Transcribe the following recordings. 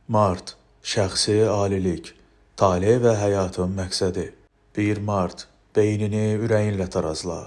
Mart, şəxsi alilik, tale və həyatın məqsədi. 1 Mart, beynini ürəyinlə tarazla.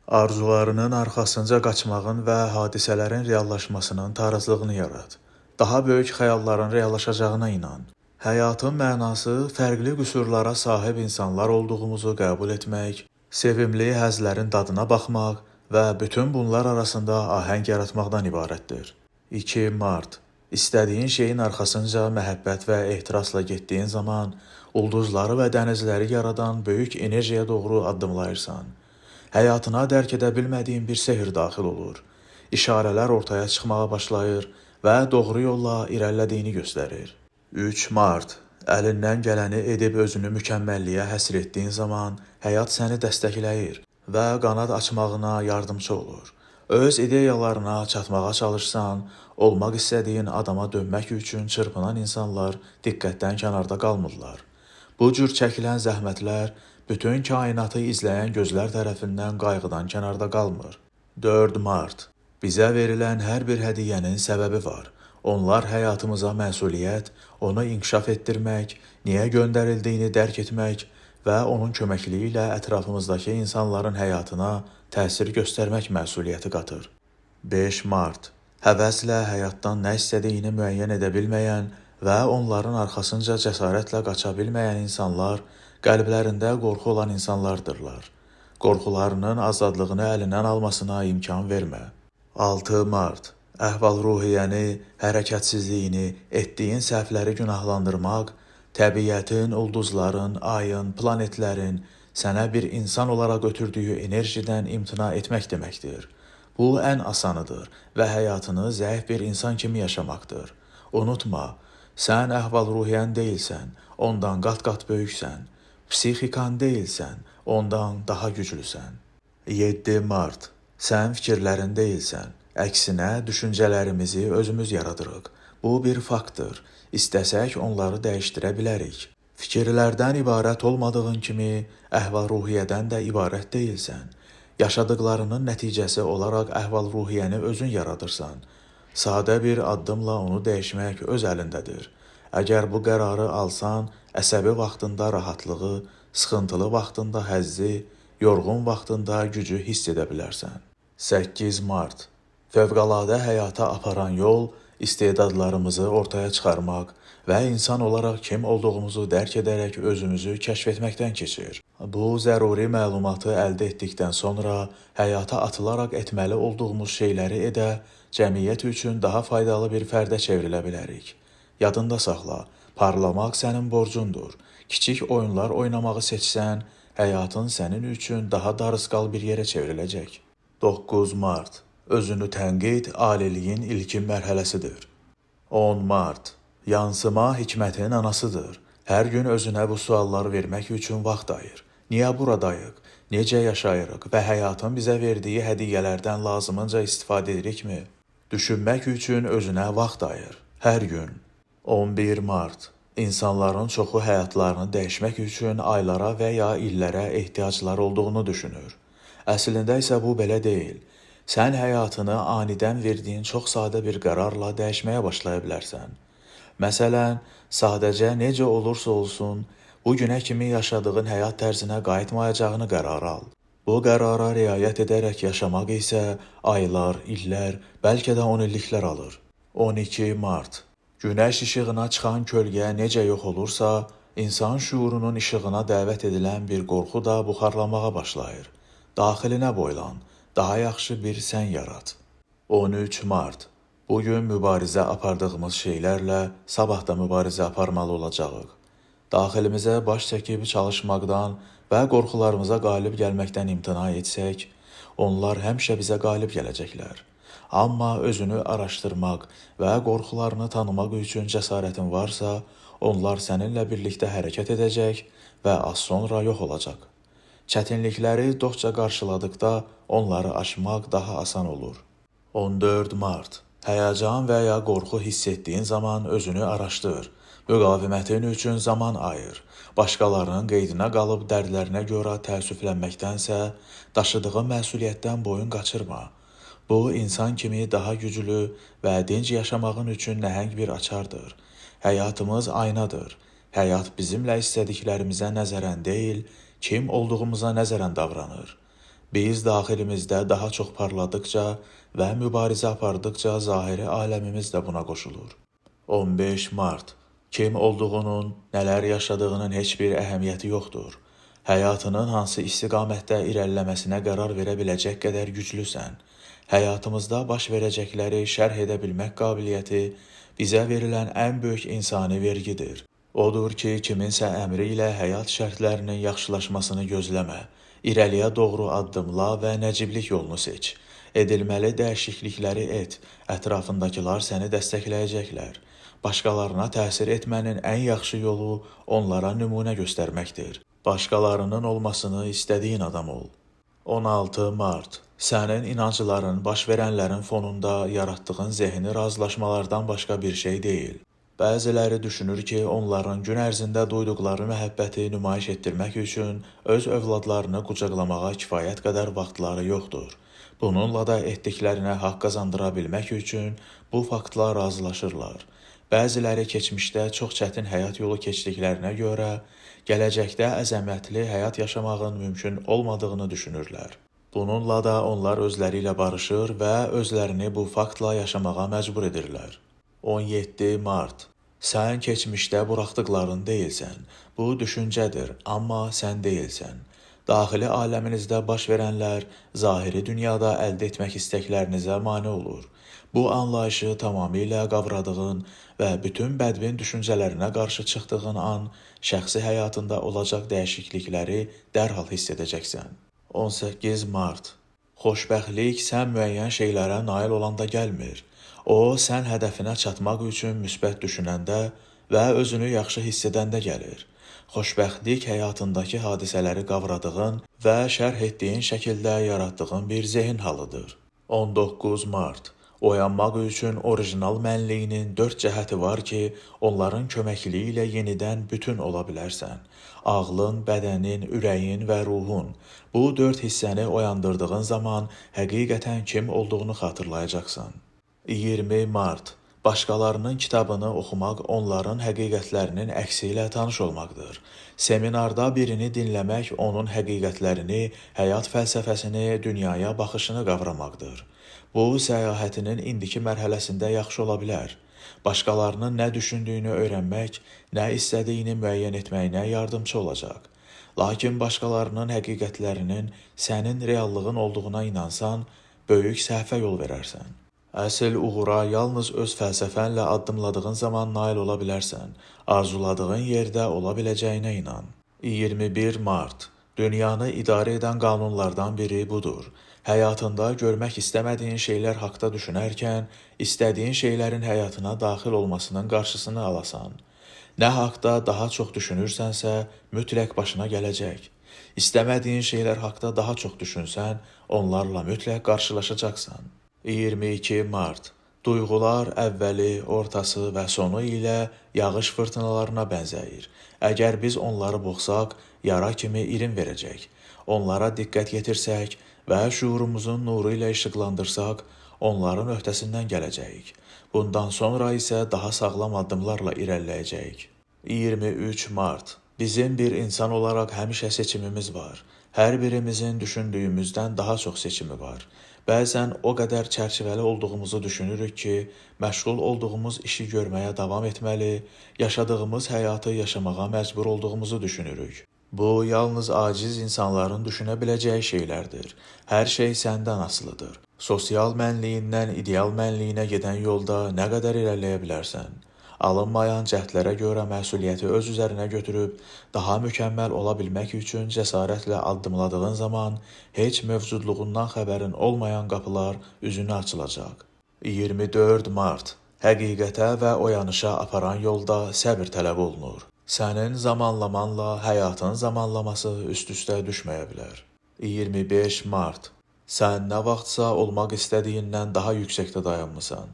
Arzularının arxasınca qaçmağın və hadisələrin reallaşmasının tarazlığını yarat. Daha böyük xəyalların reallaşacağına inan. Həyatın mənası fərqli qüsurlara sahib insanlar olduğumuzu qəbul etmək, sevimli həzlərin dadına baxmaq və bütün bunlar arasında ahəng yaratmaqdan ibarətdir. 2 Mart, İstədiyin şeyin arxasınca məhəbbət və ehtirasla getdiyin zaman ulduzları və dənizləri yaradan böyük enerjiyə doğru addımlayırsan. Həyatına dərk edə bilmədiyin bir sehr daxil olur. İşarələr ortaya çıxmağa başlayır və doğru yolla irəlilədiyini göstərir. 3 Mart, əlindən gələni edib özünü mükəmməlliyə həsr etdiyin zaman həyat səni dəstəkləyir və qanad açmağına yardımcı olur. Öz ideyalarına çatmağa çalışsan, olmaq istədiyin adama dönmək üçün çırpınan insanlar diqqətdən kənarda qalmırlar. Bu cür çəkilən zəhmətlər bütün kainatı izləyən gözlər tərəfindən qayğıdan kənarda qalmır. 4 Mart, bizə verilən hər bir hədiyyənin səbəbi var. Onlar həyatımıza məsuliyyət, onu inkişaf etdirmək, niyə göndərildiyini dərk etmək və onun köməkliyi ilə ətrafımızdakı insanların həyatına təsir göstərmək məsuliyyəti qatır. 5 Mart, həvəslə həyatdan nə istədiyini müəyyən edə bilməyən və onların arxasınca cəsarətlə qaça bilməyən insanlar qəlblərində qorxu olan insanlardırlar. Qorxularının azadlığını əlindən almasına imkan vermə. 6 Mart, əhval-ruhiyyəni, hərəkətsizliyini, etdiyin səhvləri günahlandırmaq, təbiətin, ulduzların, ayın, planetlərin sənə bir insan olaraq ötürdüyü enerjidən imtina etmək deməkdir. Bu ən asanıdır və həyatını zəif bir insan kimi yaşamaqdır. Unutma, sən əhval-ruhiyyən deyilsən, ondan qat-qat böyüksən. Psixikan deyilsən, ondan daha güclüsən. 7 Mart, sən fikirlərin deyilsən. Əksinə, düşüncələrimizi özümüz yaradırıq. Bu bir faktdır. İstəsək onları dəyişdirə bilərik. Fikirlərdən ibarət olmadığın kimi, əhval-ruhiyyədən də ibarət deyilsən. Yaşadıqlarının nəticəsi olaraq əhval-ruhiyyəni özün yaradırsan. Sadə bir addımla onu dəyişmək öz əlindədir. Əgər bu qərarı alsan, əsəbi vaxtında rahatlığı, sıxıntılı vaxtında həzzi, yorğun vaxtında gücü hiss edə bilərsən. 8 Mart, fövqəladə həyata aparan yol, istedadlarımızı ortaya çıxarmaq və insan olaraq kim olduğumuzu dərk edərək özümüzü kəşf etməkdən keçir. Bu zəruri məlumatı əldə etdikdən sonra həyata atılaraq etməli olduğumuz şeyləri edə, cəmiyyət üçün daha faydalı bir fərdə çevrilə bilərik. Yadında saxla, parlamaq sənin borcundur. Kiçik oyunlar oynamağı seçsən, həyatın sənin üçün daha darısqal bir yerə çevriləcək. 9 Mart, özünü tənqid aliliyin ilkin mərhələsidir. 10 Mart, yansıma hikmətin anasıdır. Hər gün özünə bu sualları vermək üçün vaxt ayır. Niyə buradayıq? Necə yaşayırıq və həyatın bizə verdiyi hədiyyələrdən lazımınca istifadə edirikmi? Düşünmək üçün özünə vaxt ayır. Hər gün. 11 Mart, insanların çoxu həyatlarını dəyişmək üçün aylara və ya illərə ehtiyaclar olduğunu düşünür. Əslində isə bu belə deyil. Sən həyatını anidən verdiyin çox sadə bir qərarla dəyişməyə başlaya bilərsən. Məsələn, sadəcə necə olursa olsun, bu günə kimi yaşadığın həyat tərzinə qayıtmayacağını qərar al. Bu qərara riayət edərək yaşamaq isə aylar, illər, bəlkə də 10 illiklər alır. 12 Mart, günəş işığına çıxan kölgə necə yox olursa, insan şuurunun işığına dəvət edilən bir qorxu da buxarlamağa başlayır. Daxilinə boylan. Daha yaxşı bir sən yarat. 13 Mart, bugün mübarizə apardığımız şeylərlə sabah da mübarizə aparmalı olacağıq. Daxilimizə baş çəkib çalışmaqdan və qorxularımıza qalib gəlməkdən imtina etsək, onlar həmişə bizə qalib gələcəklər. Amma özünü araşdırmaq və qorxularını tanımaq üçün cəsarətin varsa, onlar səninlə birlikdə hərəkət edəcək və az sonra yox olacaq. Çətinlikləri dostca qarşıladıqda onları aşmaq daha asan olur. 14 Mart, həyəcan və ya qorxu hiss etdiyin zaman özünü araşdır. Müqavimətin üçün zaman ayır. Başqalarının qeydinə qalıb dərdlərinə görə təəssüflənməkdənsə, daşıdığın məsuliyyətdən boyun qaçırma. Bu, insan kimi daha güclü və dinc yaşamağın üçün nəhəng bir açardır. Həyatımız aynadır. Həyat bizimlə istədiklərimizə nəzərən deyil, kim olduğumuza nəzərən davranır. Biz daxilimizdə daha çox parladıqca və mübarizə apardıqca zahiri aləmimiz də buna qoşulur. 15 Mart. Kim olduğunun, nələr yaşadığının heç bir əhəmiyyəti yoxdur. Həyatının hansı istiqamətdə irəliləməsinə qərar verə biləcək qədər güclüsən. Həyatımızda baş verəcəkləri şərh edə bilmək qabiliyyəti bizə verilən ən böyük insani vergidir. Odur ki, kiminsə əmri ilə həyat şərtlərinin yaxşılaşmasını gözləmə. İrəliyə doğru addımla və nəciblik yolunu seç. Edilməli dəyişiklikləri et, ətrafındakılar səni dəstəkləyəcəklər. Başqalarına təsir etmənin ən yaxşı yolu onlara nümunə göstərməkdir. Başqalarının olmasını istədiyin adam ol. 16 Mart. Sənin inancların baş verənlərin fonunda yaratdığın zehni razılaşmalardan başqa bir şey deyil. Bəziləri düşünür ki, onların gün ərzində duyduqları məhəbbəti nümayiş etdirmək üçün öz övladlarını qucaqlamağa kifayət qədər vaxtları yoxdur. Bununla da etdiklərinə haqq qazandıra bilmək üçün bu faktla razılaşırlar. Bəziləri keçmişdə çox çətin həyat yolu keçdiklərinə görə, gələcəkdə əzəmətli həyat yaşamağın mümkün olmadığını düşünürlər. Bununla da onlar özləri ilə barışır və özlərini bu faktla yaşamağa məcbur edirlər. 17 Mart. Sən keçmişdə buraxdıqların deyilsən. Bu düşüncədir, amma sən deyilsən. Daxili aləminizdə baş verənlər zahiri dünyada əldə etmək istəklərinizə mane olur. Bu anlayışı tamamilə qavradığın və bütün bədbin düşüncələrinə qarşı çıxdığın an şəxsi həyatında olacaq dəyişiklikləri dərhal hiss edəcəksən. 18 Mart. Xoşbəxtlik sən müəyyən şeylərə nail olanda gəlmir. O, sən hədəfinə çatmaq üçün müsbət düşünəndə və özünü yaxşı hiss edəndə gəlir. Xoşbəxtlik həyatındakı hadisələri qavradığın və şərh etdiyin şəkildə yaratdığın bir zehin halıdır. 19 Mart. Oyanmaq üçün orijinal mənliyinin 4 cəhəti var ki, onların köməkliyi ilə yenidən bütün ola bilərsən. Ağlın, bədənin, ürəyin və ruhun. Bu 4 hissəni oyandırdığın zaman həqiqətən kim olduğunu xatırlayacaqsan. 20 Mart. Başqalarının kitabını oxumaq onların həqiqətlərinin əksi ilə tanış olmaqdır. Seminarda birini dinləmək onun həqiqətlərini, həyat fəlsəfəsini, dünyaya baxışını qavramaqdır. Bu, səyahətinin indiki mərhələsində yaxşı ola bilər. Başqalarının nə düşündüyünü öyrənmək, nə istədiyini müəyyən etməyinə yardımcı olacaq. Lakin başqalarının həqiqətlərinin sənin reallığın olduğuna inansan, böyük səhvə yol verərsən. Əsl uğura yalnız öz fəlsəfənlə addımladığın zaman nail ola bilərsən. Arzuladığın yerdə ola biləcəyinə inan. 21 Mart. Dünyanı idarə edən qanunlardan biri budur. Həyatında görmək istəmədiyin şeylər haqda düşünərkən, istədiyin şeylərin həyatına daxil olmasının qarşısını alasan. Nə haqda daha çox düşünürsənsə, mütləq başına gələcək. İstəmədiyin şeylər haqda daha çox düşünsən, onlarla mütləq qarşılaşacaqsan. 22 Mart. Duyğular əvvəli, ortası və sonu ilə yağış fırtınalarına bənzəyir. Əgər biz onları boğsaq, yara kimi irin verəcək. Onlara diqqət yetirsək və şuurumuzun nuru ilə işıqlandırsaq, onların öhdəsindən gələcəyik. Bundan sonra isə daha sağlam addımlarla irəliləyəcəyik. 23 Mart. Bizim bir insan olaraq həmişə seçimimiz var. Hər birimizin düşündüyümüzdən daha çox seçimi var. Bəzən o qədər çərçivəli olduğumuzu düşünürük ki, məşğul olduğumuz işi görməyə davam etməli, yaşadığımız həyatı yaşamağa məcbur olduğumuzu düşünürük. Bu, yalnız aciz insanların düşünə biləcəyi şeylərdir. Hər şey səndən asılıdır. Sosial mənliyindən ideal mənliyinə gedən yolda nə qədər irəliləyə bilərsən? Alınmayan cəhdlərə görə məsuliyyəti öz üzərinə götürüb, daha mükəmməl ola bilmək üçün cəsarətlə addımladığın zaman heç mövcudluğundan xəbərin olmayan qapılar üzünə açılacaq. 24 Mart. Həqiqətə və oyanışa aparan yolda səbir tələb olunur. Sənin zamanlamanla həyatın zamanlaması üst-üstə düşməyə bilər. 25 Mart. Sən nə vaxtsa olmaq istədiyindən daha yüksəkdə dayanmısan.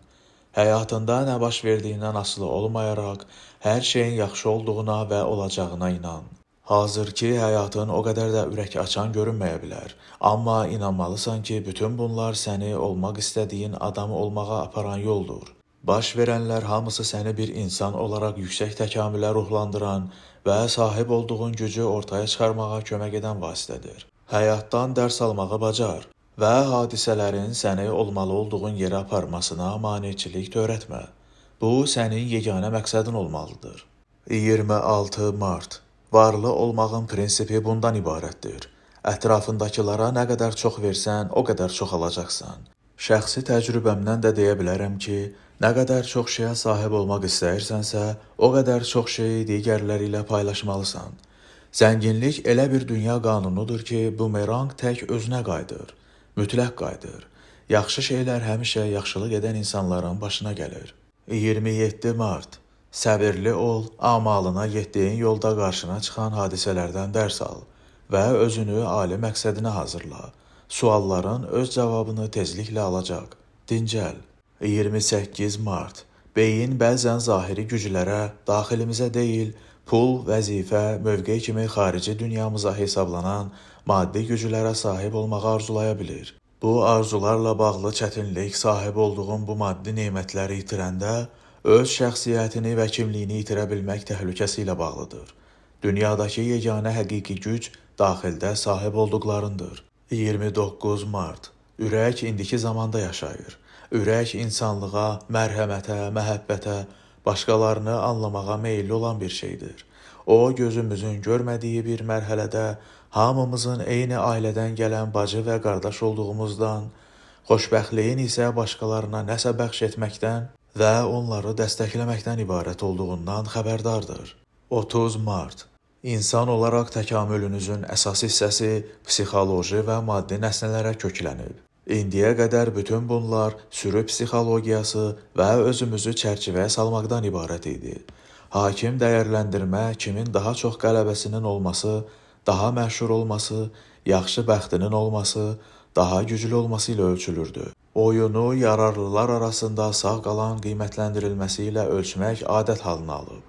Həyatında nə baş verdiyindən asılı olmayaraq, hər şeyin yaxşı olduğuna və olacağına inan. Hazırki həyatın o qədər də ürək açan görünməyə bilər, amma inanmalısan ki, bütün bunlar səni olmaq istədiyin adam olmağa aparan yoldur. Baş verənlər hamısı səni bir insan olaraq yüksək təkamülə ruhlandıran və sahib olduğun gücü ortaya çıxarmağa kömək edən vasitədir. Həyatdan dərs almağı bacar və hadisələrin səni olmalı olduğun yerə aparmasına maneçilik törətmə. Bu, sənin yeganə məqsədin olmalıdır. 26 Mart. Varlı olmağın prinsipi bundan ibarətdir. Ətrafındakılara nə qədər çox versən, o qədər çox alacaqsan. Şəxsi təcrübəmdən də deyə bilərəm ki, nə qədər çox şeyə sahib olmaq istəyirsənsə, o qədər çox şeyi digərləri ilə paylaşmalısan. Zənginlik elə bir dünya qanunudur ki, bumerang tək özünə qayıdır, mütləq qayıdır. Yaxşı şeylər həmişə yaxşılıq edən insanların başına gəlir. 27 Mart. Səbirli ol, amalına getdiyin yolda qarşına çıxan hadisələrdən dərs al və özünü ali məqsədinə hazırla. Sualların öz cavabını tezliklə alacaq. Dincəl. 28 Mart. Beyin bəzən zahiri güclərə, daxilimizə deyil, pul, vəzifə, mövqe kimi xarici dünyamıza hesablanan maddi güclərə sahib olmağı arzulaya bilir. Bu arzularla bağlı çətinlik sahib olduğun bu maddi nemətləri itirəndə öz şəxsiyyətini və kimliyini itirə bilmək təhlükəsi ilə bağlıdır. Dünyadakı yeganə həqiqi güc daxildə sahib olduqlarındır. 29 Mart. Ürək indiki zamanda yaşayır. Ürək insanlığa, mərhəmətə, məhəbbətə, başqalarını anlamağa meyilli olan bir şeydir. O, gözümüzün görmədiyi bir mərhələdə hamımızın eyni ailədən gələn bacı və qardaş olduğumuzdan, xoşbəxtliyin isə başqalarına nəsə bəxş etməkdən və onları dəstəkləməkdən ibarət olduğundan xəbərdardır. 30 Mart. İnsan olaraq təkamülünüzün əsas hissəsi psixoloji və maddi nəsnələrə köklənib. İndiyə qədər bütün bunlar sürü psixologiyası və özümüzü çərçivəyə salmaqdan ibarət idi. Hakim dəyərləndirmə kimin daha çox qələbəsinin olması, daha məşhur olması, yaxşı bəxtinin olması, daha güclü olması ilə ölçülürdü. Oyunu yararlılar arasında sağ qalan qiymətləndirilməsi ilə ölçmək adət halını alıb.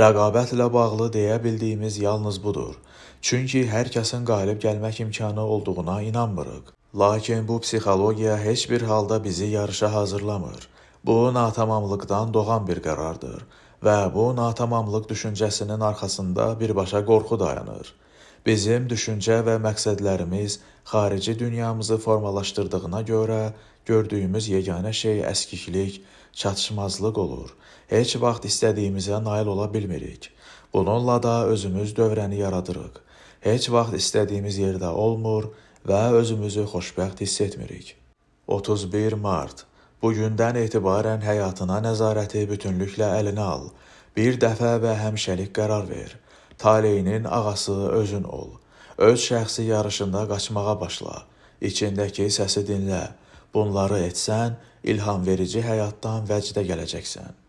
Rəqabətlə bağlı deyə bildiyimiz yalnız budur. Çünki hər kəsin qalib gəlmək imkanı olduğuna inanmırıq. Lakin bu psixologiya heç bir halda bizi yarışa hazırlamır. Bu natamamlıqdan doğan bir qərardır və bu natamamlıq düşüncəsinin arxasında birbaşa qorxu dayanır. Bizim düşüncə və məqsədlərimiz xarici dünyamızı formalaşdırdığına görə gördüyümüz yeganə şey əskiklik, çatışmazlıq olur. Heç vaxt istədiyimizə nail ola bilmirik. Bununla da özümüz dövrəni yaradırıq. Heç vaxt istədiyimiz yerdə olmur və özümüzü xoşbəxt hiss etmirik. 31 Mart. Bugündən etibarən həyatına nəzarəti bütünlüklə əlinə al. Bir dəfə və həmişəlik qərar ver. Taleyinin ağası özün ol. Öz şəxsi yarışında qaçmağa başla. İçindəki səsi dinlə. Bunları etsən, ilham verici həyatdan vəcdə gələcəksən.